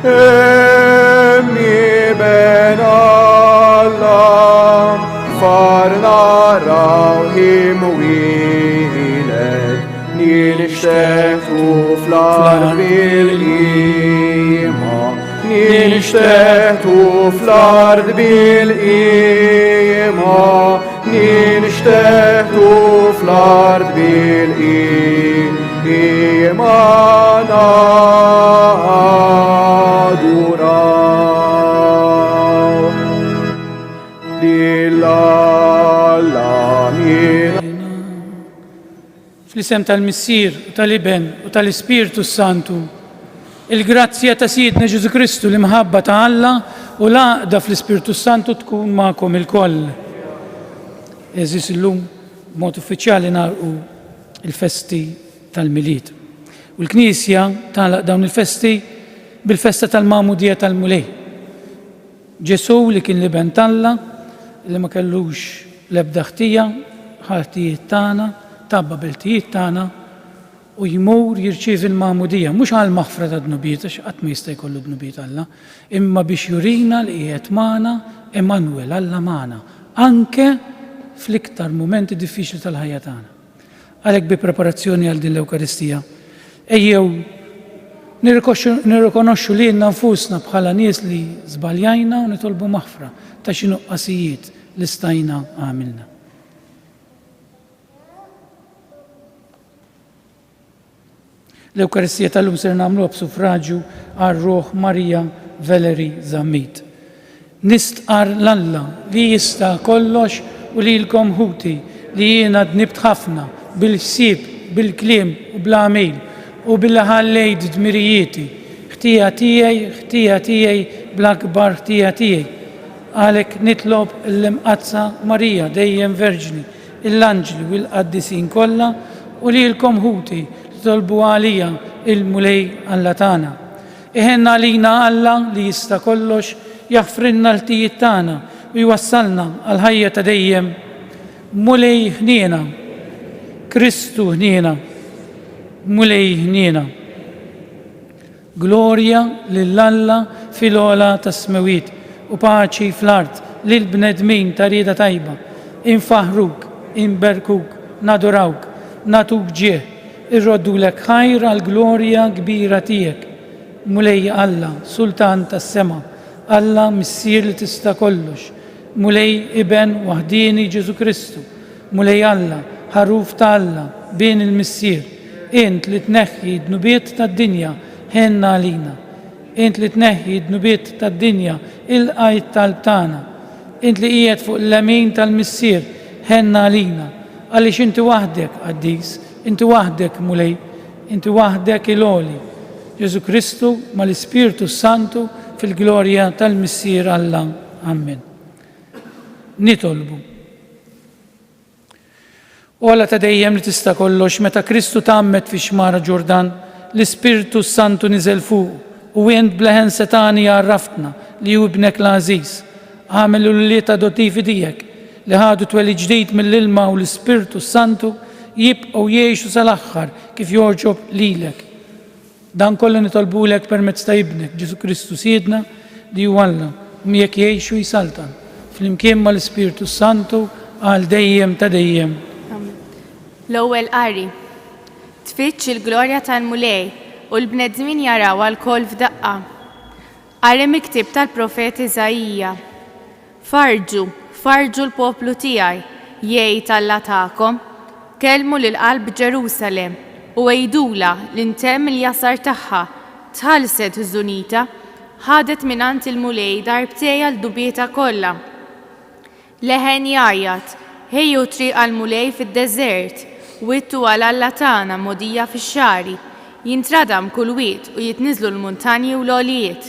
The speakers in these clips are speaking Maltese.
امي بن الله فرنا راهيم ويلد نيلشتهتو فلار بالإيمان نيلشتهتو فلار بالإيمان نيلشتهتو فلار بالإيمان أدورا للعالمين. Fl-isem tal-Missier u tal-Iben u tal-Ispirtu Santu, il-grazzja ta' Sidna Ġesu Kristu l-imħabba ta' Alla u l-għaqda fl-Ispirtu Santu tkun magħkom il-koll. Eżis illum b'mod uffiċjali nagħlqu il-festi tal-Milied. U l-Knisja tagħlaq dawn il-festi bil-festa tal-Magħmudija tal-Mulej. Ġesu li kien l-Iben talla li ma kellux l-ebda ħtija, ħartijiet tagħna, tabba bil-tijiet tagħna u jmur jirċievi l-Magħmudija, mhux għal maħfra ta' dnubiet għax qatt ma jista' jkollu dnubiet Alla, imma biex jurina li qiegħed magħna Emanuel Alla magħna, anke fl-iktar mumenti diffiċli tal-ħajja tagħna. Għalhekk bi preparazzjoni għal din l-Ewkaristija, ejjew nirrikonoxxu lilna nfusna bħala nies li żbaljajna u nitolbu maħfra ta' xi nuqqasijiet li stajna għamilna. L-Ewkaristija tal-lum ser nagħmluha b'suffraġġju għar-Ruħ Marija Veleri Zammit. Nistqar l-Alla li jista' kollox u lilkom ħuti li jiena dnibt ħafna bil-ħsieb, bil-kliem u bl-għamil u bil-ħallejt dmirijieti, ħtija tiegħi bl-akbar ħtija tiegħi. Għalhekk nitlob l-imqazza Marija dejjem Verġni, l-anġli u l-qaddisin kollha u lilkom ħuti tolbu għalija il-mulej Alla tagħna. Iħenna għalina Alla li jista' kollox jaħfrinna l-tijiet tagħna u jwassalna għal ħajja ta' dejjem. Mulej ħniena, Kristu ħniena, mulej ħniena. Glorja lill-Alla fil-ola tas-smawiet u paċi fl-art lil bnedmin ta' rieda tajba. Infaħruk, inberkuk, nadurawk, natuk ġieħ, irroddulek ħajr għal-glorja kbira tiegħek. Mulej Alla, Sultan tas-sema, Alla Missier li tista' kollox, mulej Iben waħdini Ġesu Kristu, mulej Alla, ħaruf ta' Alla, bejn il-Missier, int li tneħħi d-nubiet tad-dinja ħenna għalina, int li tneħħi d-nubiet tad-dinja il-qajt tal-tana, int li qiegħed fuq l-lemin tal-Missier ħenna għalina, għaliex inti waħdek qaddis, inti waħdek mulej, inti waħdek il-oli. Ġesu Kristu mal-Ispirtu Santu fil-glorja tal-Missier Alla. Amen. Nitolbu. Ola ta' dejjem li tista' kollox meta Kristu tammet fi xmara Ġordan, l-Ispirtu Santu niżel fuq u int bleħen setani għarraftna li hu ibnek l-Aziz. Għamel l-liet adottivi tiegħek li ħadu twelli ġdid mill-ilma u l-Ispirtu Santu jibqgħu jgħixu sal-aħħar kif jorġob lilek. Dan kollu nitolbulek permezz ta' ibnek Ġesu Kristu Siedna li hu Alla miegħek jgħixu jisaltan flimkien mal-Ispirtu Santu għal dejjem ta' dejjem. L-ewwel qari. Tfittx il-glorja tal-mulej u l-bnedmin jaraw għal-koll f'daqqa. Qari miktib tal-profet Iżajija. Farġu l-poplu tiegħi jgħid Alla tagħkom, kellmu lil-qalb Ġerusalemm u għejdula l-intemm il-jasar tagħha tħallset iż-żunita ħadet minant il-mulej darbtejja l-dubieta kollha. Leħen jgħajjat, ħejju triq għal-mulej fid-deżert, wittu għal Alla tagħna modija fix-xari, jintradam kull wied u jitniżlu l-muntanji u l-għolijiet.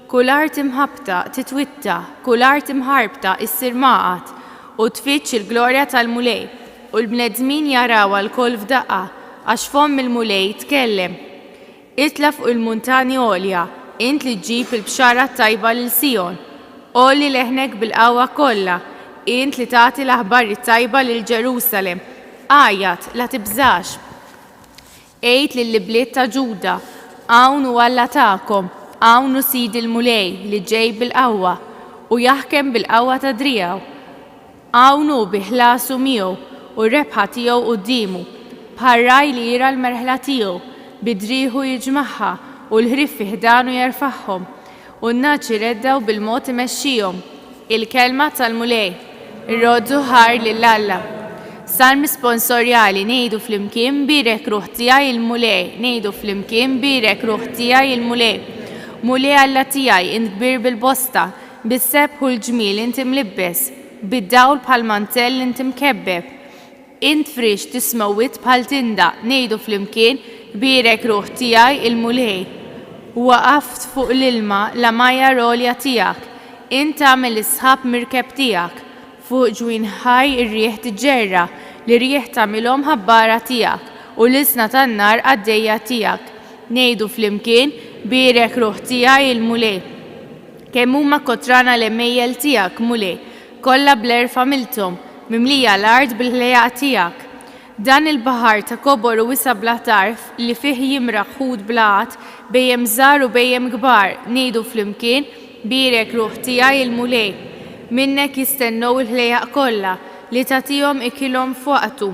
Kull art imħabta titwitta, kull art imħarbta issir maqat u tfittx il-glorja tal-mulej u l-bnedmin jaraw għal-koll f'daqqa għax fomm il-mulej tkellem. Itla fuq il-muntani għolja, int li ġġib il-bxara tajba lil Sion. Olli leħnek bil-qawwa kollha, int li tagħti l-aħbar tajba lil Ġerusalem. Għajjat, la tibżax. Ejt lill-bliet ta' Ġuda, hawn u Alla tagħkom, Hawn sid il-mulej li ġej bil-qawwa u jaħkem bil-qawwa ta' driegħu. Hawn hu bi ħlasu miegħu u r-rebħa tiegħu qudiemu, bħal raj li jira l-merħla tiegħu, bidrieħu jiġmagħha u l-ħrief fi ħdanu jerfagħhom, u n-naċi reddaw bil-mod imexxihom. Il-kelma tal-mulej, ir-roddu ħar lill-Alla. Salmi sponsorjali ngħidu flimkien birek ruħ tiegħi il-mulej, ngħidu flimkien birek ruħ tiegħi il-mulej. Mulej Alla tiegħi int kbir bil-bosta, bis-sebħ u l-ġmiel inti mlibbes, bid-dawl bħal mantell inti mkebbeb. Int frix tismewwit bħal tinda, ngħidu flimkien birek ruħ tiegħi il-mulej. Waqaft fuq l-ilma la majja rolja tiegħek, int tagħmel isħab mirkeb tiegħek, fuq ġwien ħaj ir-rieħ tiġġerra, li rieħ tagħmilhom ħabbara tiegħek u l-isna tan-nar għaddejja tiegħek. Ngħidu flimkien birek ruħ tiegħi il-mulej. Kemm huma kotrana l-emmejjel tiegħek mulej, kollha bl-erfa milthom, mimlija l-art bil-ħlejaq tiegħek. Dan il-baħar ta' kobor u wisa bla tarf li fih jimraq ħud blat bejjem żgħar u bejjem kbar, ngħidu flimkien birek ruħ tiegħi il-mulej. Minnek jistennew il-ħlejaq kollha li tagħtihom ikilhom f'waqtu.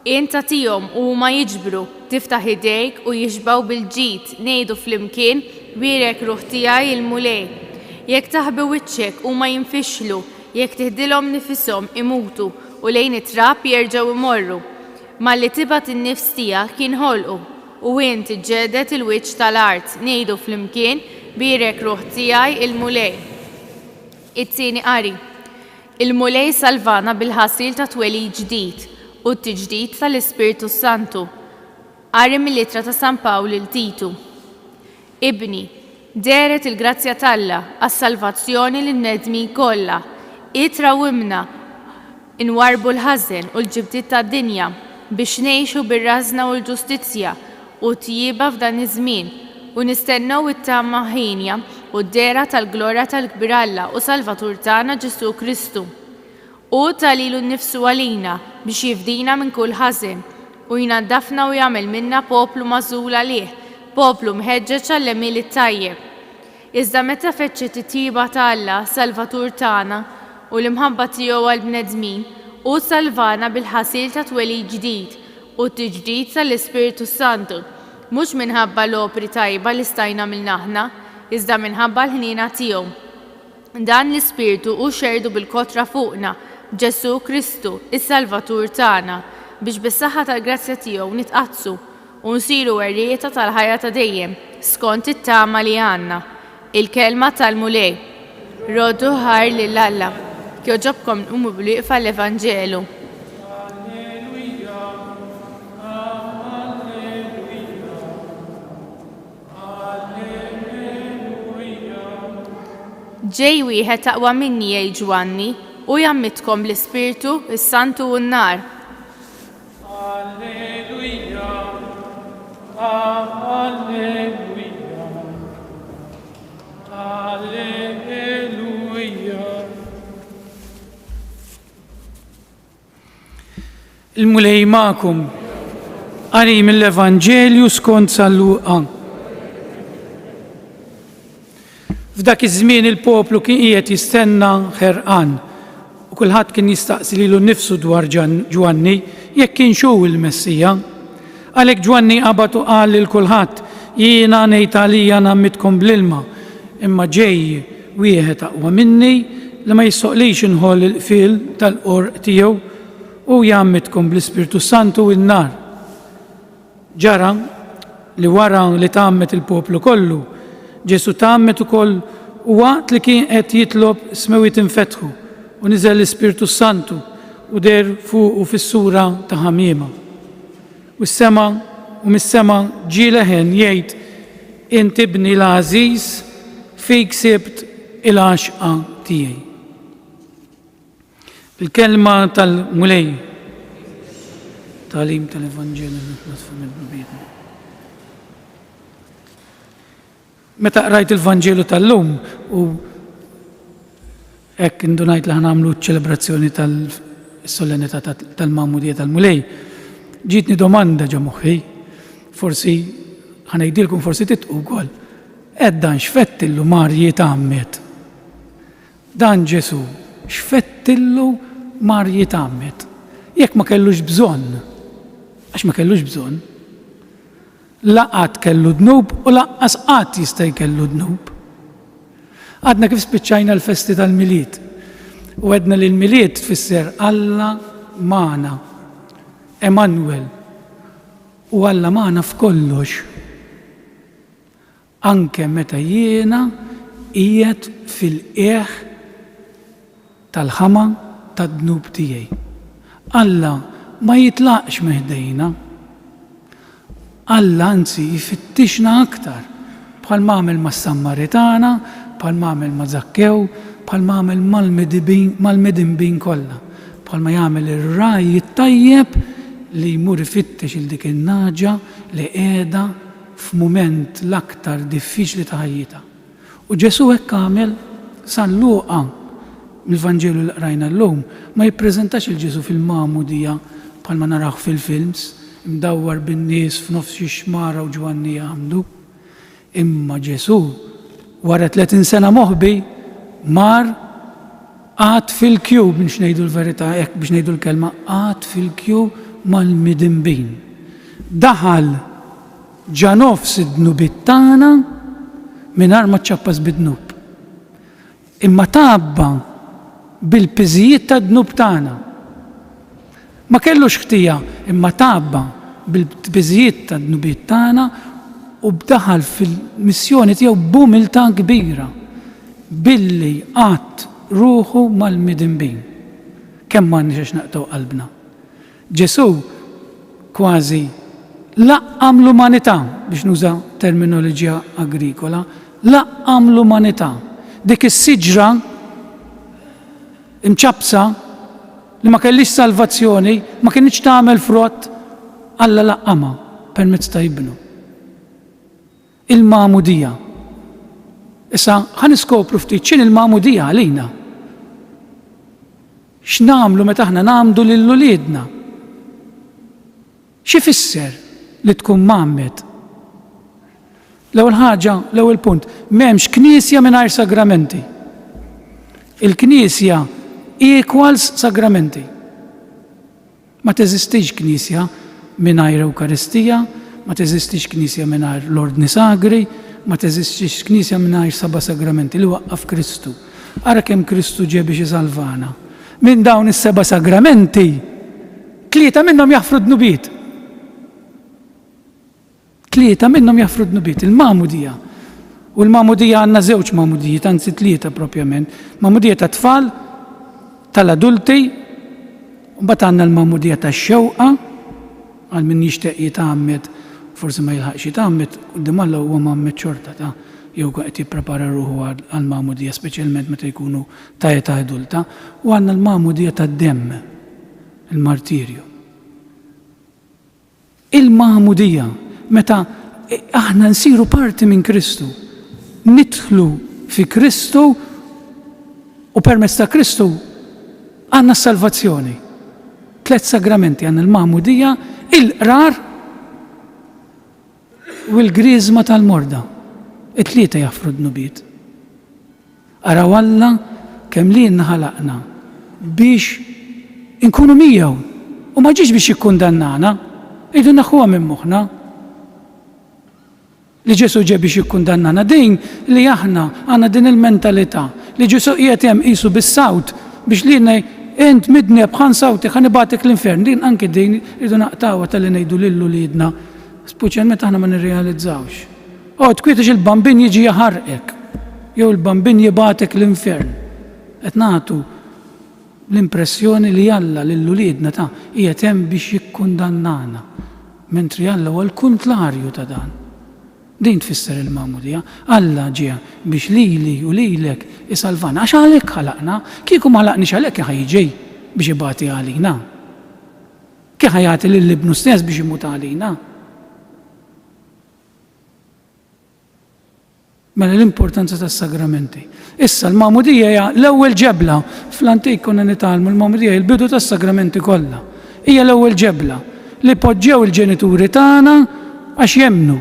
Int tagħtihom u huma jiġbru, tiftaħ idejk u jixbaw bil-ġid, ngħidu flimkien birek ruħ tiegħi il-mulej. Jekk taħbi wiċċek huma jinfixlu, jekk tiħdilhom nifishom imutu u lejn it-trab jerġgħu imorru. Malli tibgħat in-nifs tiegħek jinħolqu u int iġġedet il-wiċċ tal-art, ngħidu flimkien birek ruħ tiegħi il-mulej. It-tieni qari. Il-mulej salvana bil-ħasil ta' twelid ġdid u t-tiġdid tal-Ispirtu Santu. Qari mill-ittra ta' San Pawl lil Titu. Ibni, deret il-grazzja talla għas-salvazzjoni lin-nedmin kollha. Itra wimna inwarbu l-ħażen u l-ġibtiet tad-dinja biex ngħixu bir-rażna u l-ġustizzja u tjieba f'dan iż-żmien u nistennew it-tama ħinja u d-dera tal-glorja tal-kbir Alla u Salvatur tagħna Ġesu Kristu. U talilu nnifsu għalina biex jifdina minn kull ħażen u jnaddafna u jagħmel minna poplu magħżul għalih, poplu mħeġġeġ għall-għemiel it-tajjeb. Iżda meta feċċet it-tieba ta' Alla, Salvatur tagħna, u l-imħabba tiegħu għall-bnedmin u salvana bil-ħasil ta' twelid ġdid u t-tiġdid tal-Ispirtu Santu, mhux minħabba l-opri tajba li stajna mill-aħna, iżda minħabba l-ħniena tiegħu. Dan l-Ispirtu hu xerdu bil-kotra fuqna Ġesu Kristu, is-Salvatur tagħna, biex bis-saħħa tal-grazzja tiegħu nitqazzu u nsiru werrieta tal-ħajja ta' dejjem skont it-tama li għandna. Il-kelma tal-mulej. Roddu ħar lill-Alla. Kjoġobkom nqumu bil-wieqfa l-Evanġelu. Ġej wieħed aqwa minni jgħid Ġwanni u jammitkom l-Ispirtu, is-Santu u n-nar. Alleluja, alleluja, alleluja. Il-mulej ma'kum, qari mill-Evanġelju skont San Luqa. F'dak iż-żmien il-poplu kien qiegħed jistenna ħerqan u kulħadd kien jistaqsi lilu nnifsu dwar Ġwanni jekk kienx hu l-Messija. Għalhekk Ġwanni qabad u qal lil kulħadd jiena ngħid għalija nammitkom bl-ilma, imma ġej wieħed aqwa minni li ma jissoqlix inħoll il-qfil tal-qorq tiegħu u jammitkom bl-Ispirtu Santu u n-nar. Ġara li wara li tgħammet il-poplu kollu, Ġesu tgħammet ukoll u waqt li kien qed jitlob smewit infetħu u niżel l-Ispirtu Santu u der fuqu fis-sura ta' ħamiema. U s-sema u mis-sema ġie leħen jgħid inti ibni l-għażiż fik sibt il-għaxqa tiegħi. Il-kelma tal-mulej talim tal-Evanġelu Meta qrajt il-Vanġelu tal-lum u hekk indunajt li ħanamlu ċ-ċelebrazzjoni tal-solennità tal-Magħmudija tal-Mulej, ġietni domanda ġa moħħi, forsi ħanejdilkom forsi titqu wkoll. Dan xfettillu Marji tammet. Dan Ġesu xfettillu Marji tammet. Jekk ma kellux bżonn, għax ma kellux bżonn, laqat kellu dnub u laqqas qatt jista' jkellu dnub. Għadna kif spiċċajna l-festi tal-miliet. U għedna li l-miliet tfisser Alla magħna, Emanuel, u Alla magħna f'kollox. Anke meta jiena qiegħed fil-qiegħ tal-ħama tad-dnub tiegħi. Alla ma jitlaqx meħdejna. Alla anzi jifittixna aktar bħal m'għamel mas-Sammaritana, bħal m'għamel ma' Zakkew, bħal m'għamel mal-medinbin kollha, bħal ma jagħmel ir-raj tajjeb li jmur ifittex il dik in-naġa li qiegħda f'mument l-aktar diffiċli ta' ħajjitha. U Ġesu hekk għamel San Luqa mill-Vanġelu li qrajna llum ma jippreżentax il-Ġesu fil-Magħmudija bħal ma naraw fil-films, imdawwar bin-nies f'nofs xmara u ġwannija għamdu. Imma Ġesu wara 30 sena moħbi mar għad fil-kju biex ngħidu l-verità, hekk biex ngħidu l-kelma, għad fil-kju mal-midinbin. Daħal ġanofs id-dnubiet tagħna mingħajr ma ċċappas bid-dnub. Imma tabba bil-piżijiet tad-dnub tagħna. Ma kellux ħtija, imma tabba bil-piżijiet tad-dnubiet tagħna u bdaħal fil-missjoni tiegħu b'umiltà kbira billi qatt ruħu mal-midinbin. Kemm m'għandniex għax naqtaw qalbna. Ġesu kważi laqqam l-umanità biex nuża terminoloġija agrikola, laqqam l-umanità. Dik is-siġra imċabsa li ma kellix salvazzjoni, ma kienx tagħmel frott, Alla laqqama permezz ta' ibnu. Il-Magħmudija. Issa ħan iskopru ftit x'in il-Magħmudija għalina. X'nagħmlu meta aħna nagħmdu lil uliedna? X'ifisser li tkun mammet? L-ewwel ħaġa, l-ewwel punt, m'hemmx knisja mingħajr sagramenti. Il-knisja equals sagramenti. Ma teżistix knisja mingħajr Ewkaristija, ma teżistix knisja mingħajr l-ordni sagri, ma teżistix knisja mingħajr 7 sagramenti li waqqaf Kristu. Ara kemm Kristu ġie biex isalvana. Minn dawn is-7 sagramenti, 3 minnhom jaħfru d-nubiet. 3 minnhom jaħfru d-nubiet, il-Magħmudija. U l-Magħmudija għandna 2 Magħmudijiet, anzi 3 propjament. Magħmudija ta' tfal, tal-adulti, u mbagħad għandna l-Magħmudija tax-xewqa, għal min jixtieq jitgħammed, forsi ma jilħaqx jitgħammed, quddiem Alla huwa mammed xorta ta' jew qed jipprepara ruħu għall-Magħmudija, speċjalment meta jkunu ta' età adulta, u għandna l-Magħmudija tad-demm, il-martirju. Il-Magħmudija, meta aħna nsiru parti minn Kristu, nidħlu fi Kristu u permezz ta' Kristu għandna s-salvazzjoni. 3 sagramenti għandna l-Magħmudija, il-qrar u l-griżma tal-morda. It-3 jaħfru d-nubiet. Araw Alla kemm lielna ħalaqna biex inkunu miegħu u ma ġiex biex jikkundannana, idu naħuha minn moħħna. Li Ġesu ġie biex jikkundannana, din li aħna għandna din il-mentalità li Ġesu qiegħed hemm qisu bis-sawt biex lielna int midni bħan sawti ħan ibatek l-infern, din anke din idu naqtawa tal-li ngħidu lil uliedna, speċjalment aħna ma nirrealizzawx. Tkwietex il-bambin jiġi jaħarqek, jew il-bambin jibatek l-infern. Qed nagħtu l-impressjoni li Alla lil uliedna ta' qiegħed hemm biex jikkundannana, mentri Alla huwa l-kuntlarju ta' dan. Din tfisser il-Magħmudija, Alla ġie biex lili u lilek isalvana, għax għalhekk ħalaqna, kieku ma ħalaqniex għalhekk ħajġej biex ibati għalina. Kien ħajati lill-ibnu stess biex imut għalina. Mela l-importanza tas-sagramenti. Issa l-Magħmudija hija l-ewwel ġebla fl-antik konna nitgħallmu l-Magħmudija il-bidu tas-sagramenti kollha. Hija l-ewwel ġebla li poġġew il-ġenituri tagħna għax jemmnu.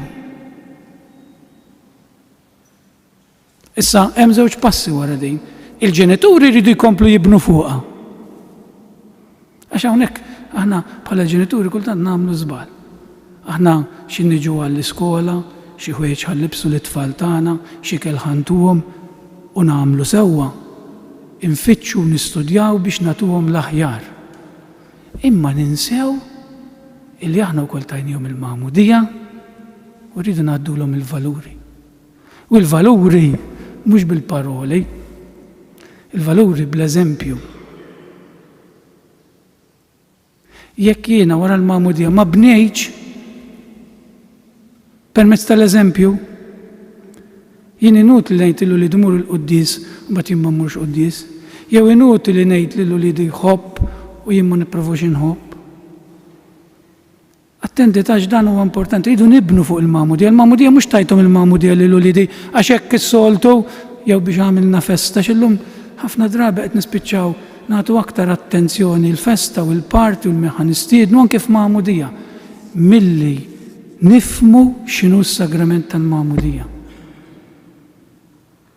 Issa, hemm żewġ passi wara din. Il-ġenituri jridu jkomplu jibnu fuqha. Għax hawnhekk aħna bħala ġenituri kultant nagħmlu żball. Aħna xi niġu għall-iskola, xi ħwejjeġ ħallibsu l-itfal tagħna, xi kell ħantuhom u nagħmlu sewwa. Infittxu nistudjaw biex nagħtuhom l-aħjar. Imma ninsew illi aħna wkoll tajnihom il-magħmudija u rridu ngħaddulhom il-valuri. U l-valuri mhux bil-paroli, il-valuri bl-eżempju. Jekk jiena wara l-magħmudija ma bnejtx permezz tal-eżempju, jien inutli ngħidlu li dmur il-quddies u mbagħad jien ma mmurx quddies, jew inutli li ngħid lilu li jħobb u jien ma nipprovux inħobb. Attendi tax dan huwa importanti, jridu nibnu fuq il-magħmudija. Il-magħmudija mhux tajthom il-magħmudija lil ulidi għax hekk is-soltu jew biex għamilna festa x'illum ħafna drabi qed nispiċċaw nagħtu aktar attenzjoni l-festa u l-parti u l-meħanistiednu anke f'magħmudija milli nifmu x'inhu s-sagrament tal-magħmudija.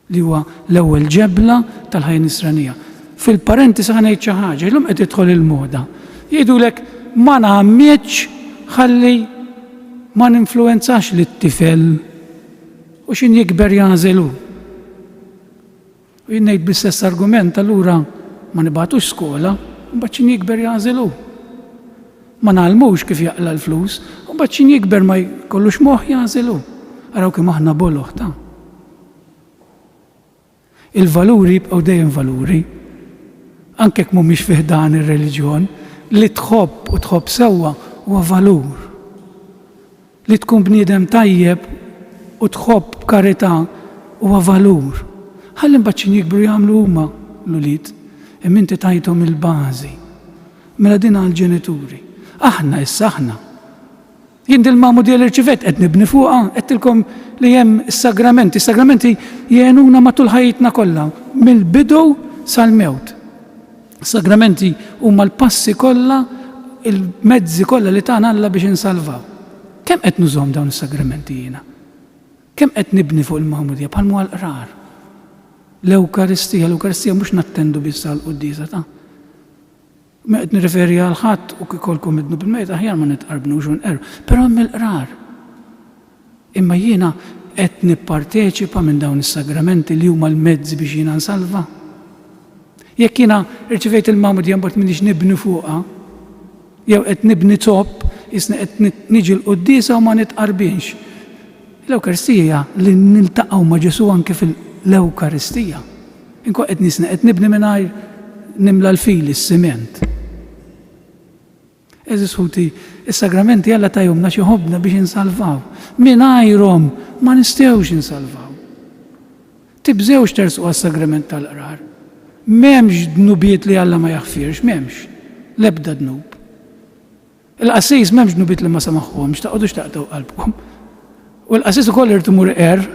Li huwa l-ewwel ġebla tal-ħajja nisranija. Fil-parentesi ħa ngħid xi ħaġa, illum qed tidħol il-moda. Jgħidulek ma nagħmilx ħalli ma ninfluwenzax lit-tifel u x'in jikber jażelu. U jien ngħid bl-istess argument allura ma nibagħtux skola, mbagħad x'in jikber jażelu. Ma nagħlmux kif jaqla l-flus, u mbagħad x'in jikber ma jkollux moħħ jażelu. Araw kemm aħna boloħ ta'. Il-valuri jibqgħu dejjem valuri, anke jekk mhumiex fih dan ir-reliġjon, li tħobb u tħobb sewwa huwa valur. Li tkun bniedem tajjeb u tħobb b'karità huwa valur. Ħalli mbagħad x'in jikbru jagħmlu huma l-ulied, imma inti tajthom il-bażi. Mela din għall-ġenituri. Aħna issa aħna. Jien dil-magħmudija li rċivett qed nibni fuqha, qedtilkom li hemm is-sagramenti. Is-sagramenti jgħinuna matul ħajjitna kollha, mill-bidu sal-mewt. Is-sagramenti huma l-passi kollha, il-mezzi kollha li tagħna Alla biex insalvaw. Kemm qed nużhom dawn is-sagramenti jiena? Kemm qed nibni fuq il-magħmudija bħal l-qrar? L-Ewkaristija mhux nattendu biss għall-quddiesa ta'. Ma qed nirreferi għal ħadd u kikolkom idnu bil-mejt aħjar ma nitqarbnux u nqerru, però hemm il-qrar. Imma jiena qed nipparteċipa minn dawn is-sagramenti li huma l-mezzi biex jiena nsalva. Jekk jiena rċivejt il-magħmudija mbagħad m'iniex nibni fuqha, jew qed nibni topp, isna qed niġi l-quddiesa u ma nitqarbinx. L-Ewkaristija li niltaqgħu ma' Ġesu anke fil-Ewkaristija. Inkun qed nisna qed nibni mingħajr nimla l-fil is-siment. Eżis ħuti, is-sagramenti Alla tajhomna xi ħobbna biex insalvaw. Mingħajrhom ma nistgħux insalvaw. Tibżewx tersu għas-sagrament tal-qrar. M'hemmx dnubiet li Alla ma jaħfirx, m'hemmx. L-ebda dnub. Il-qassis m'hemmx dnubiet li ma samaħħuhomx, taqgħodux taqtaw qalbkom. U l-qassis ukoll irid imur qer.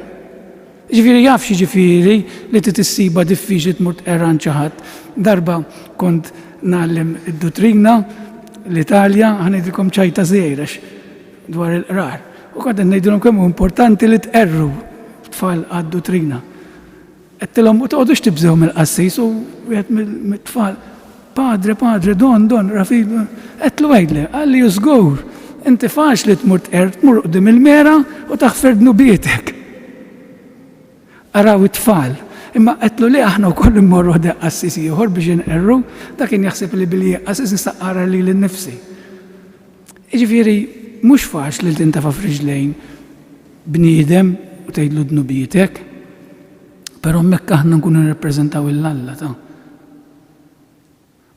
Ġifieri jaf xi ġifieri li tissiba diffiċli tmur tqerran xi ħadd. Darba kont nagħllem id-dottrina l-Italja ħanidilkom ċajta żgħirax dwar il-qrar. U kont ngħidilhom kemm hu importanti li tqerru tfal għad-dottrina. Qedtilhom u toqgħodux tibżgħu mill-qassis u wieħed mit-tfal padre, don, Rafi, qedtlu għajdli, għalli ju żgur, inti faċli tmur tqerr, tmur qudiem il-mera u taħfer dnubietek. Araw it-tfal. Imma qedtlu li aħna wkoll immorru ħdej qassis ieħor biex inqerru, dak kien jaħseb li billi qassis nistaqara li l-nifsi. Jiġifieri mhux faċli li tintafa' f'riġlejn bniedem u tgħidlu dnubietek, però hemmhekk aħna nkunu nirrappreżentaw il-Alla ta'.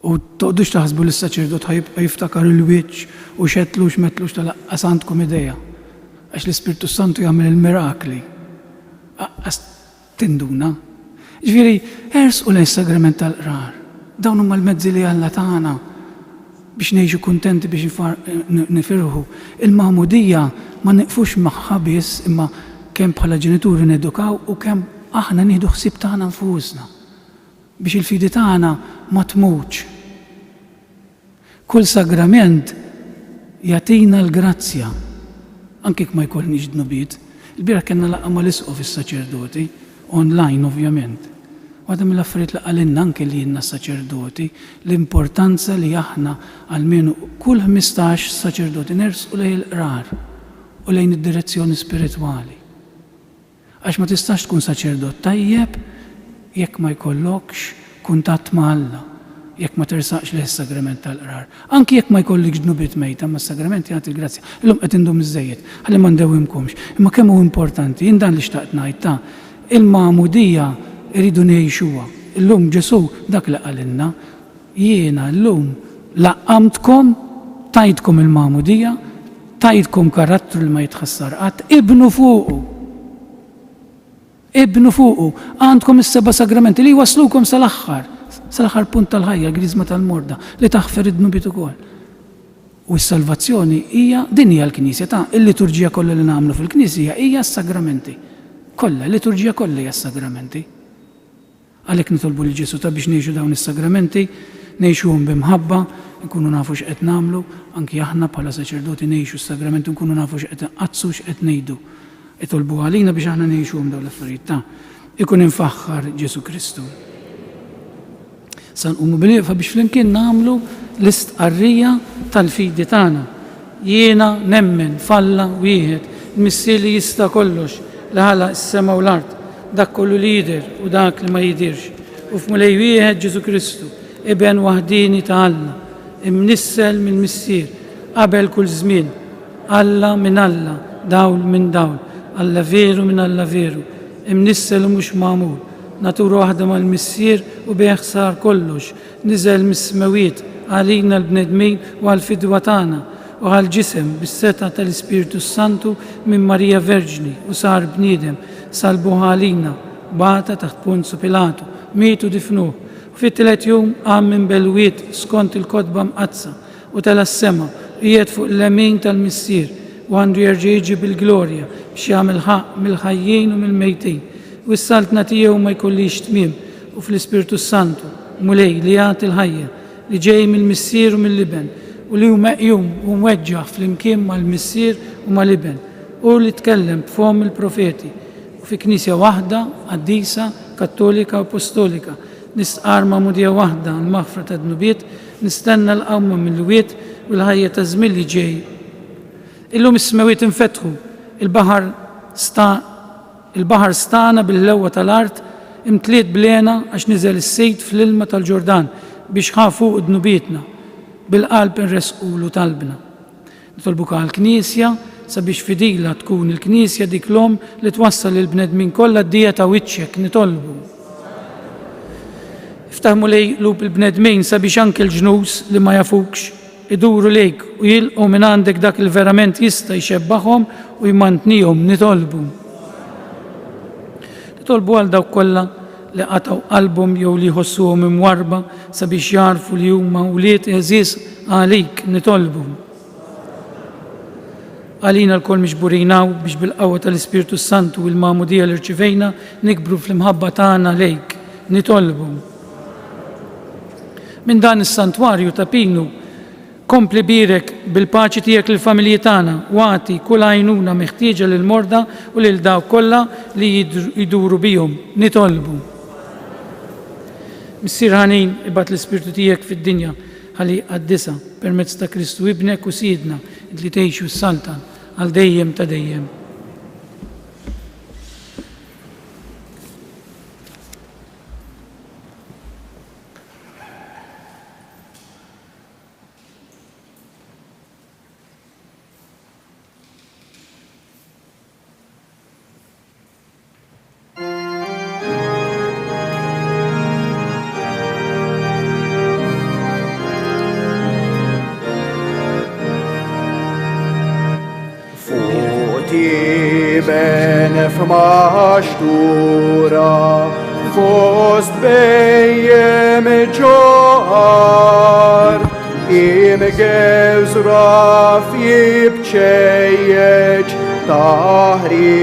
U toqgħodux taħsbu li s-saċerdot ħajibqa' jiftakar il-wiċċ u xettlux metlux talaqqas għandkom idea. Għax l-Ispirtu Santu jagħmel il-mirakli. Tinduna. Ġifieri, ersqu lejn is-sagrament tal-qrar. Dawn huma l-mezzi li Alla tagħna biex ngħixu kuntenti biex nifirħu. Il-magħmudija ma nieqfux magħha biss imma kemm bħala ġenituri nedukaw u kemm aħna nieħdu ħsieb tagħna nfusna biex il-fidi tagħna ma tmutx. Kull sagrament jagħtina l-grazzja anke jekk ma jkollniex dnubiet. Il-bieraħ kellna laqgħa mal-isqu fis-saċerdoti online ovvjament. Għadha mill-affarijiet li għalinna anke li jenna saċerdoti l-importanza li aħna għalmenu kull 15 saċerdoti nersqu lejn il-qrar u lejn id-direzzjoni spiritwali. Għax ma tistax tkun saċerdot tajjeb jekk ma jkollokx kuntatt ma' Alla, jekk ma tersaqx leh is-sagrament tal-qrar. Anki jekk ma jkollikx ġnubiet mejta ma s-sagrament jagħti l-grazzja. Illum qed indum iż-żejjed ħalli ma ndewwimkomx. Imma kemm hu importanti, jien dan li xtaqt ngħid ta' il-magħmudija iridu ngħixuha. Illum Ġesu dak li qalilna, jiena llum laqqamtkom, tajtkom il-magħmudija, tajtkom karattru li ma jitħassar qatt, ibnu fuqu. Ibnu fuqu, għandkom is-seba' sagramenti li waslukom sal-aħħar punt tal-ħajja, l-griżma tal-morda, li taħfer id-dnubiet ukoll. U s-salvazzjoni hija din hija l-Knisja ta' il-liturġija kollha li nagħmlu fil-Knisja hija s-sagramenti. Kollha, l-liturġija kollha hija s-sagramenti. Għalhekk nitolbu lil Ġesu ta' biex ngħixu dawn is-sagramenti, ngħixuhom bimħabba, nkunu nafu x'qed nagħmlu, anki aħna bħala saċerdoti ngħixu s-sagramenti nkunu nafu x'qed inqazzu x'qed ngħidu. Itolbu għalina biex aħna ngħixuhom dawn l-affarijiet ta' ikun infaħħar Ġesu Kristu. Sa nqumu bil-wieqfa biex flimkien nagħmlu l-istqarrija tal-fidi tagħna. Jiena nemmen f'Alla wieħed, missier li jista' kollox, li ħalaq is-sema u l-art, dak kollu li jidher u dak li ma jidirx. U f'mulej wieħed Ġesu Kristu, ibn waħdini ta' Alla, imnissel mill-missier, qabel kull żmien, Alla minn Alla, dawl minn dawl, Alla veru minn Alla veru, imnissel u mhux magħmul, natura waħda mal-missier u bih sar kollox, niżel mis-smawiet għalina l-bnedmin u għal-fidwa tagħna u għal-ġisem bis-seta tal-Ispiritu Santu minn Marija Verġni u sar bniedem salbuh għalina, bata taħt Ponzu Pilatu, mietu difnuh. U fit-tielet jum qam minn belwiet skont il-kotba mqazza u tal-sema qiegħed fuq l-lemin tal-missier u għandu jerġa' jiġi bil-glorja biex jagħmel ħaq mill-ħajjin u mill-mejtin. U s-saltna tiegħu ma jkollix tmiem u fl-Ispiritu Santu mulej li jagħti l-ħajja li ġej mill-missier u mill-liben u li hu meqjum u mweġġaħ flimkien mal-missier u mal-liben u li tkellem b'fom il-profeti u fi Knisja waħda qaddisa Kattolika u Apostolika nistqar magħmudija waħda l-maħfra ta' dnubiet nistenna l-qawma mill-wiet u l-ħajja ta' żmien li ġej. Illum is-smawiet infetħu, il-baħar stana bil-lewwa tal-art imtliet blena għax niżel is-sejt fl-ilma tal-Ġordan biex ħafu d-nubietna bil-qalb inresqulu talbna. Nitolbuk għall-Knisja sabiex fidila tkun il-Knisja dik l-om li twassal il-bnedmin kollha d-dija ta' wiċċek nitolbu. Iftaħmu lej lub il-bnedmin sabiex anke l-ġnus li ma jafukx iduru lejk u jilqu minn għandek dak il verament jista' jxebbaħhom u jmantnihom nitolbu. Nitolbu għal dawk kollha li qataw qalbhom jew li jħossuhom imwarba sabiex jarfu li huma wlied eżis għalik nitolbu. Għalina l-kol miġburinaw biex bil-qawwa tal-Ispiritu Santu u l-magħmudija li rċivejna nikbru fl-imħabba tagħna lejk nitolbu. Minn dan is-santwarju ta' Pinu kompli birek bil-paċi tiegħek lill-familji tagħna u għati kull għajnuna meħtieġa lil morda u lil dawk kollha li jduru bihom nitolbu. Missier ħanin ibgħat l-Ispirtu tiegħek fid-dinja ħalli qaddisha permezz ta' Kristu ibnek u Sidna li tgħixu s-saltan għal dejjem ta' dejjem. Ben f'maħxtura fost bejjem ġoħar imgew zraf jibċejjeġ taħri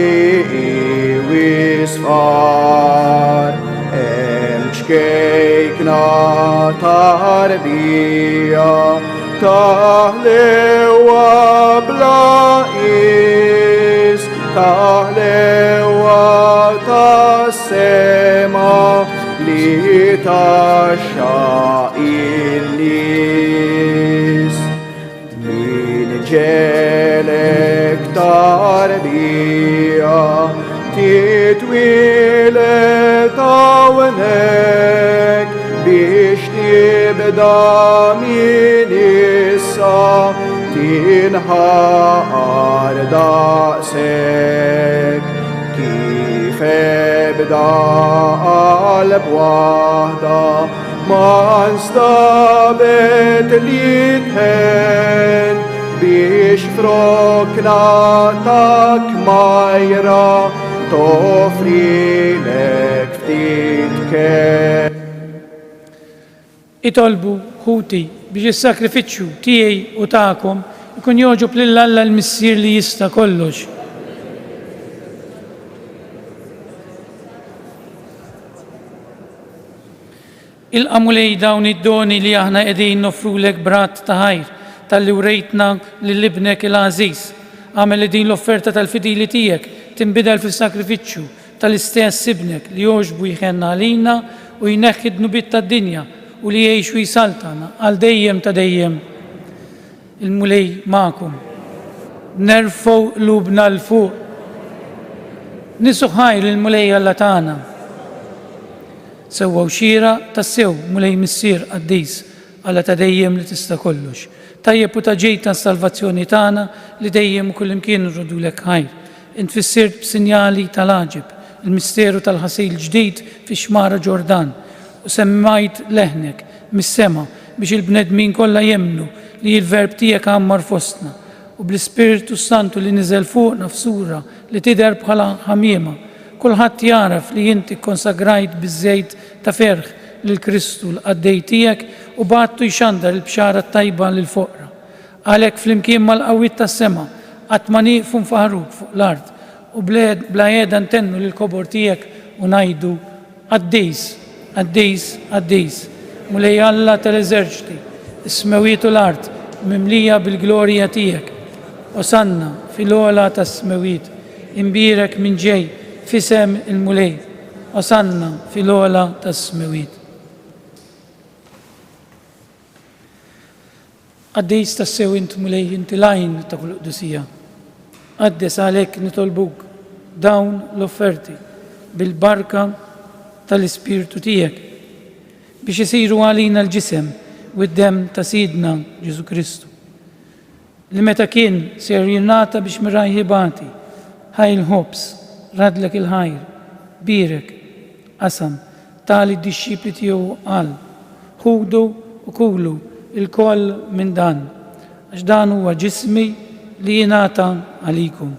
wisfar emċkejkna tarbija taħlewa blaqis taħlewa السما لتشاء الناس من جالك تربية تتويلت عونك بيشتي بدامين السا تنهار دأسك كيف ابدا قلب وحدة ما انستبت ليتهن بيشفرك ناتك مايرا توفري لك فتيتك Itolbu ħuti biex is-sakrifiċċju tiegħi u tagħkom ikun joġob lil Alla l-Missier li jista' kollox. Ilqamu lej dawn id-doni li aħna qegħdin nofrulek brat ta' ħajr tal-li wrejtna lill-ibnek il-għażiż. Għamel li din l-offerta tal-fidili tiegħek tinbidel fis-sakrifiċċju tal-istess ibnek li joġbu jħenna għalina u jneħħi d-nubiet tad-dinja u li jgħixu jisaltana għal dejjem ta' dejjem. Il-mulej ma'kom. Nerfgħu qlubna l fuq. Nisu ħajr il-mulej Alla tagħna. Sewwa xira tassew mulej missier qaddis Alla ta' dejjem li tista' kollox. Tajjeb u ta' ġejta salvazzjoni tagħna li dejjem u kullimkien irrodulek ħajr. Int fissirt b'sinjali tal-għaġib, il-misteru tal-ħasil ġdid fi xmara Ġordan u semmajt leħnek mis-sema biex il-bnedmin kollha jemnu li l-verb tiegħek għammar fostna u bl-Ispiritu Santu li niżel fuqna f'sura li tidher bħala ħamiema. Kulħadd jaraf li inti konsagrajt biż-żejt ta' ferħ lil Kristu l-qaddej tiegħek u battu jxandar il-bxara tajba lil foqra. Għalhekk flimkien mal-qawwiet tas-sema qatt ma nieqfu nfaħruk fuq l-ard u bla qiegħda ntennu lil kobor tiegħek u ngħidu qaddejs, qaddejs, qaddejs. Mulej Alla tal-eżerċiti, is-smewiet u l-art mimlija bil-glorja tiegħek. Osanna fil-ogħla tas-smewiet, imbirek minn ġej fisem il-mulej. Osanna fil-ogħla tas-smewiet. Qaddejs tassew int mulej inti lajn ta' kull qdusija. Qaddes għalhekk nitolbuk dawn l-offerti bil-barka tal-Ispirtu tiegħek biex isiru għalina l-ġisem u d-dem ta' Sidna Ġesu Kristu li meta kien ser jingħata biex mirajħibati ħajl ħobs radlek il-ħajr birek qasam tali d-dixxipli tiegħu qal ħudu u kulu il-koll minn dan għax dan huwa ġismi li jingħata għalikum.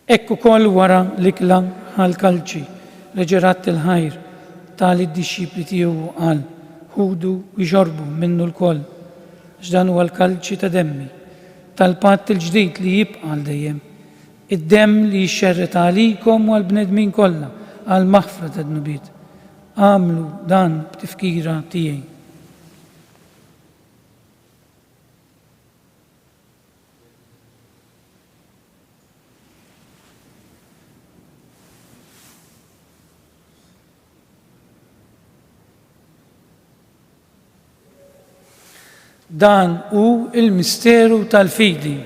Ekku koll wara l-ikla għal-kalċi reġerat il-ħajr tali d-dixxipli tiegħu qal ħudu u jxorbu minnu l-koll x'dan huwa l-kalċi ta' demmi tal-patt il-ġdid li jibqa' għal dejjem. Id-demm li jxerret għalikom u għall-bnedmin kollha għal maħfra tad-nubiet. Għamlu dan b'tifkira tiegħi. Dan hu il-misteru tal-fidi.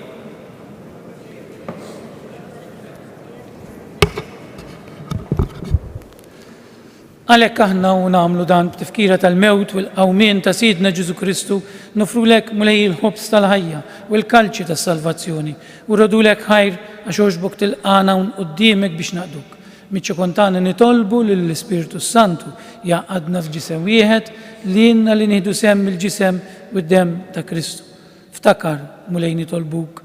Għalhekk aħna u nagħmlu dan b'tifkira tal-mewt u l-qawmien ta' Sidna Ġesu Kristu nofrulek mulej il-ħobs tal-ħajja u l-kalċi tas-salvazzjoni u rodulek ħajr għax għoġbok tilqana quddiemek biex naqduk. Miċċa kontana nitolbu lill-Ispiritu Santu jaqadna f'ġisem wieħed li jenna li nieħdu semm il-ġisem u d-dem ta' Kristu. Ftakar mulej nitolbuk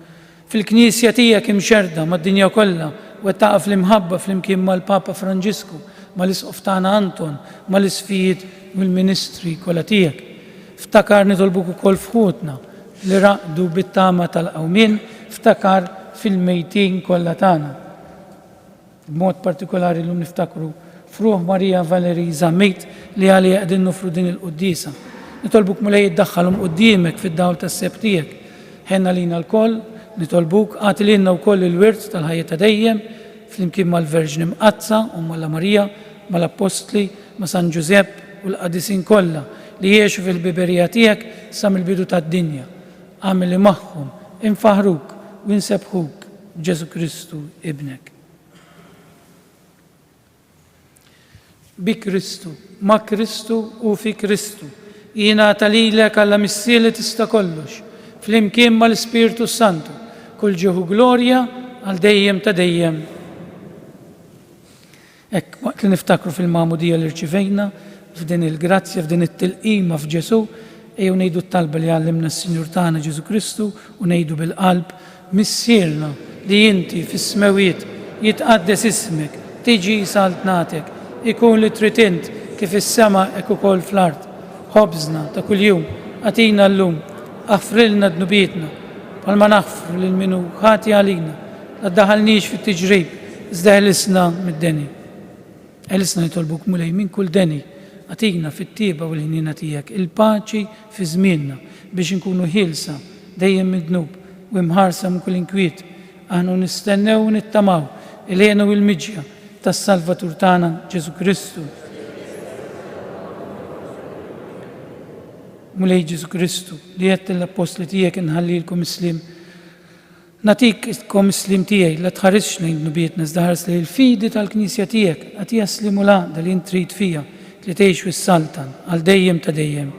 fil-Knisja tiegħek imxerda mad-dinja kollha u taqa' fl-imħabba flimkien mal-Papa Franġisku, mal-Isqof tagħna Anton, mal-isfijiet u l-ministri kollha tiegħek. Ftakar nitolbuk ukoll f'ħutna li raqdu bit-tama tal-qawmien, ftakar fil-mejtin kollha tagħna. B'mod partikolari l-lum niftakru Fruħ Marija Valeri Zammit li għalija għedin nufru din il-qoddisa. Nitolbuk mulej id-daħħalhom qoddimek fid-dawl tas-seb tiegħek. Ħenna lina l-koll, nitolbuk għati lilna wkoll il-wirt tal-ħajja ta' dejjem flimkien mal-Verġni Mqazza u Malla Marija, mal-Apostli, ma' San Giusepp u l-qadisin kollha li jiexu fil-biberija tiegħek sa mill-bidu tad-dinja. Għamil li magħhom infaħruk u insebħuk Ġesu Kristu ibnek. Bi Kristu, ma' Kristu u fi Kristu, jina talilek għalla missieli tista' kollox, flimkien mal-Ispiritu Santu, kull ġieħu glorja għal dejjem ta' dejjem. Waqt li niftakru fil-mamudija li rċivejna, f'din il-grazzja, f'din it-tilqima f'Ġesu, ejjew ngħidu t-talba li għallimna s-Sinjur tagħna Ġesu Kristu u ngħidu bil-qalb missierna li inti fis-smewiet jitqaddes ismek, tiġi saltnatek, ikun li trid int kif is-sema hekk ukoll fl-ard. Ħobżna ta' kuljum għatina llum, aħfrilna dnubietna, bħalma naħfru lil minu ħati għalina, la ddaħalniex fit-tiġrib, iżda ħelisna mid-deni. Ħelisna nitolbuk mulej minn kull deni, għatina fit-tieba u l-ħinina tiegħek il-paċi fi żmienna biex inkunu ħielsa dejjem mid-dnub u imħarsa minn kull inkwiet. Aħna nistennew u nittamaw il-ħena u l-miġja tas-Salvatur tagħna Ġesu Kristu. Mulej Ġesu Kristu li qed l-apostli tiegħek inħallilkom islim. Natikkom islim tiegħi la tħarisx lejn dnubietna iżda ħares lejn il-fidi tal-Knisja tiegħek qed jaslimu l-għaqda li intrid fija li tgħix fis-saltan għal dejjem ta' dejjem.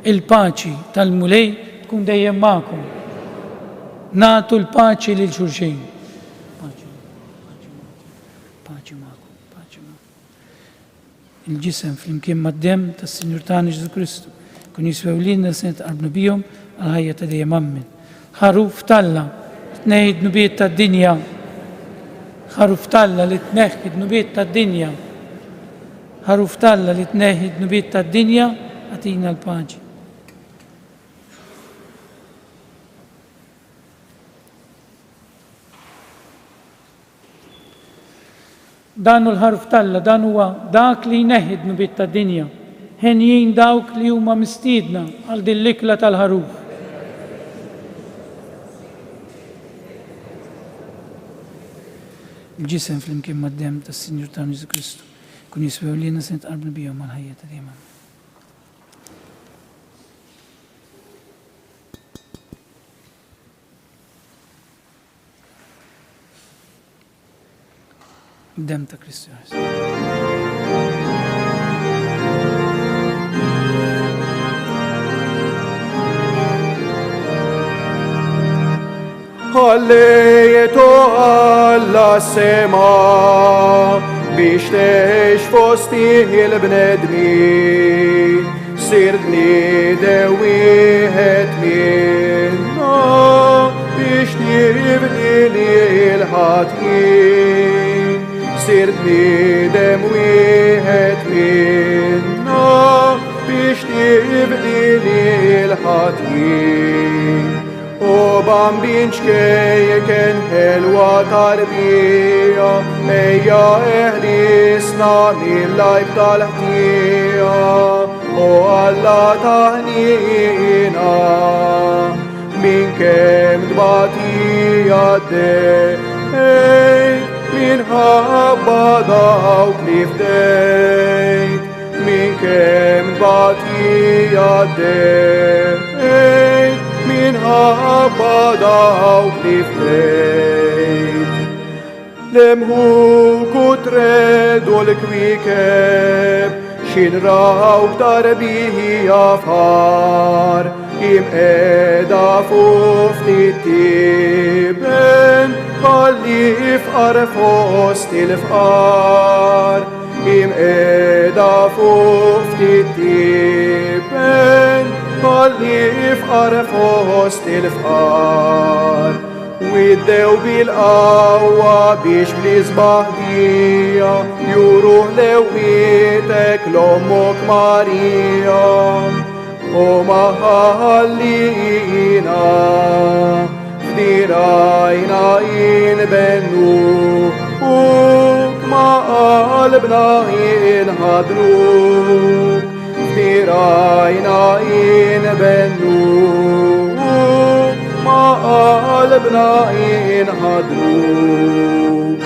Il-paċi tal-mulej tkun dejjem magħkom. Nagħtu l-paċi lil xulxejn. Il-ġisem flimkien mad-dem tas-Sinjur tagħna Ġesu Kristu kun jiswew lilna se nitqarbu bihom għal ħajja ta' dejjem ammin. Ħaruf talla tneħħi d-nubiet tad-dinja. Ħaruf talla li tneħħi d-nubiet tad-dinja. Ħaruf talla li tneħħi d-nubiet tad-dinja għatina l-paċi. Dan l-ħarf talla, dan huwa dak li jneħħi d-nubiet tad-dinja. Ħenjin dawk li huma mistiedna għal din l-ikla tal-ħaruf. Il-ġisem flimkien mad-dem tas-Sinjur tagħna Ġesu Kristu kun jiswew lilna se nitqarbu bihom għal ħajja ta' dejjem. Dem ta' Kristu. Ħallejtu alla sema biex teħx fosti il-bnedmin, sir bniedem wieħed minna biex tibni l-ħatjin. Sir bniedem wieħed minna biex tibni l-ħatjin. U bambin xkejken ħelwa tarbija, ejja eħlisna mill-lajf tal-ħtija, u Alla taħnina min kem dbatija d-dejt, minħabba dawk li fdejt, min kem dbatija d-dejt, minħabba dawk li fdejt. Lemħu kutredu l-kwikeb, xinraw tarbija far, imqeda fufti tiben, għalli ifqar fost il-fqar. Imqeda fufti tiben, għalli ifqar fost il-fqar. Widdew bil-qawwa biex bl-izbaħdija juruħ lewietek l-ommok Marija, u maħallina f'dirajna inbennu in hadruk, v'dirayna in bennu, ma'albna in hadruk.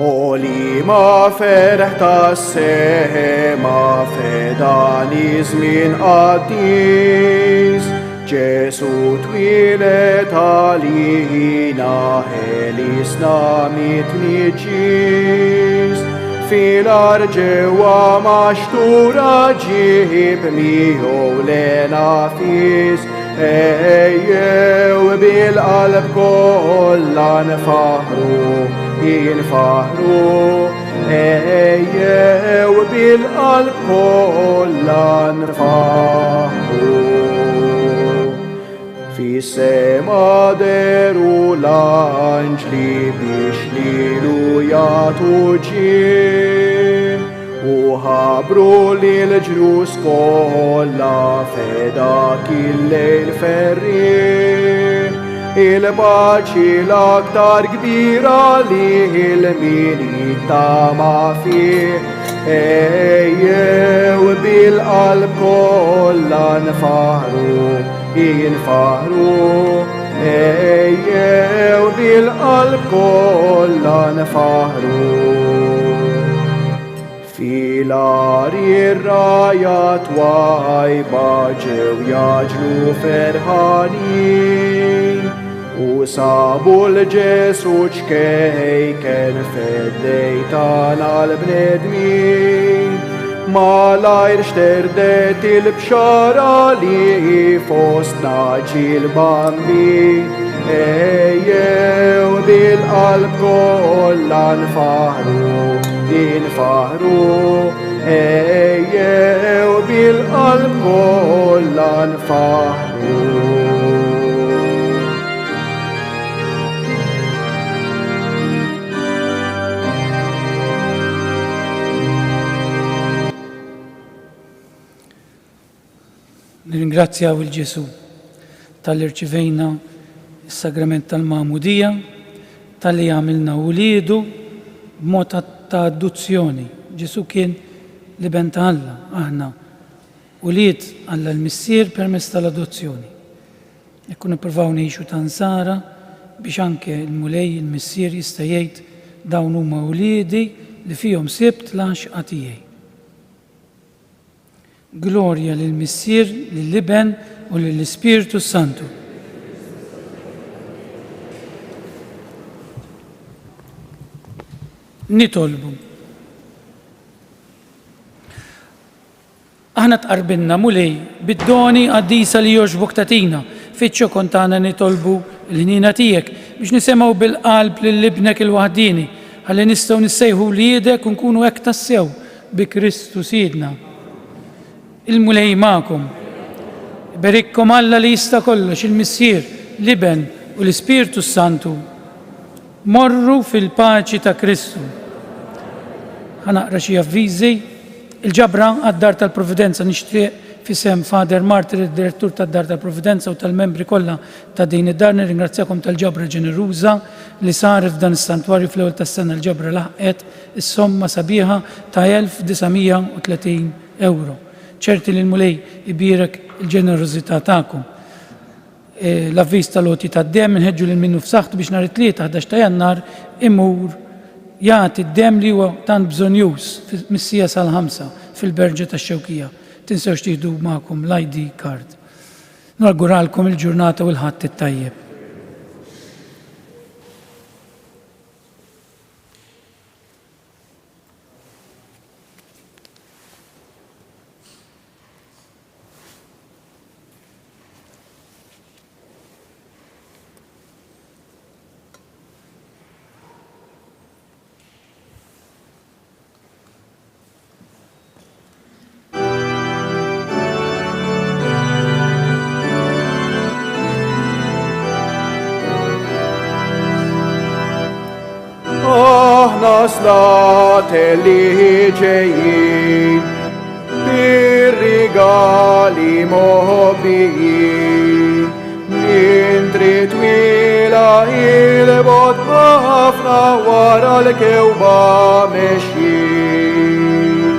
Oli ma ferħt as-sema fedani żmien qaddiż, Ġesu twilet għalina ħelisna mitniġis, fil-arġewa maċtura ġib miħu l-nafis, ejjew bil-qalb kollha nfaħru, jinfaħru, ejjew bil-qalb kollha nfaħru. Fis-sema deru l-anġli biex lilu jagħtu ġien, u ħabru lill-ġnus kollha fedak il-lejl ferrien, il-paċi l-aktar kbira li il-min jittama fih, ejjew bil-qalb kollha nfaħru, jinfaħru, ejjew bil-qalb kollha nfaħru. Fil-ari r-rajat wajba ġew jaġlu ferħanin, u sabu l-Ġesu ċkejken fed-dejtan għal-bnedmin, malajr xterdet il-bxara li fostna ġil-bambin, ejjew bil-qalb kollha nfaħru, jinfaħru, ejjew bil-qalb kollha nfaħru. Nirringrazzjaw il-Ġesu tal-irċivejna il-sagrament tal-Mamudija, tal-li għamilna uliedu b'mod ta' adozzjoni. Ġesu kien li benta Alla, aħna ulied Alla l-missier permezz tal-adozzjoni. Ekku nippruvaw ngħixu ta' nsara biex anke l-mulej il-missier jista' jgħid dawn huma uliedi li fihom sibt l-għaxqa tiegħi. Glorja lill-missier, lill-liben u lill-Ispiritu Santu. Nitolbu. Aħna tqarbilna mulej bid-doni għaddisa li joġbok tatina, fitxu kontana nitolbu l-ħnina tiegħek biex nisemgħu bil-qalb lill-libnek il-waħdini, ħalli nistgħu nissejħu liedek u nkunu hekk tassew bi Kristu Sidna. Il-mulej magħkom. Berikkom Alla li jista' kollox, il-missier, liben u l-Ispiritu Santu. Morru fil-paċi ta' Kristu. Ħanaqra xi avviżi. Il-ġabra għad-Dar tal-Provvidenza nixtieq fisem Fader Martir, id-direttur tad-Dar tal-Provvidenza u tal-membri kollha ta' din id-dar nirringrazzjakom tal-ġabra ġeneruża li sar f'dan is-santwarju fl-ewwel tas-sena l-ġabra laħqet is-somma sabiħa ta' 1930 euro. ċerti li l-mulej ibirek il-ġenerożità tagħkom. L-avviż tal-oti tad-dem inħeġġu lil minnu f'saħħtu biex nhar it-tlieta 11 ta' Jannar imur jagħti d-dem li huwa tant bżonjuż mis-sija sal-5 fil-Berġa tax-Xewkija. Tinsewx tieħdu magħkom l-ID card. Nawguralkom il-ġurnata u l-ħadd it-tajjeb. slat li ġejjin bir-rigali moħbijin Nintri twila il-bot ħafna wara l-kewba mexjin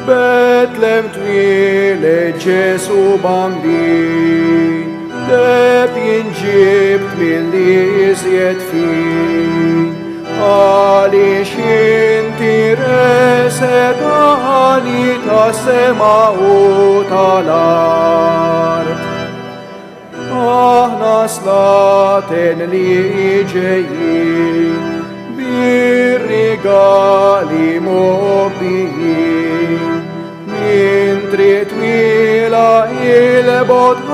Betlem twil Ġesu bambin Deb jinġibt mill-li iżjed fin Għalix inti resedani ta' sema u tal-art Aħna slaten li ġejjin bir-rigali mobbijin Mintri twila il-bot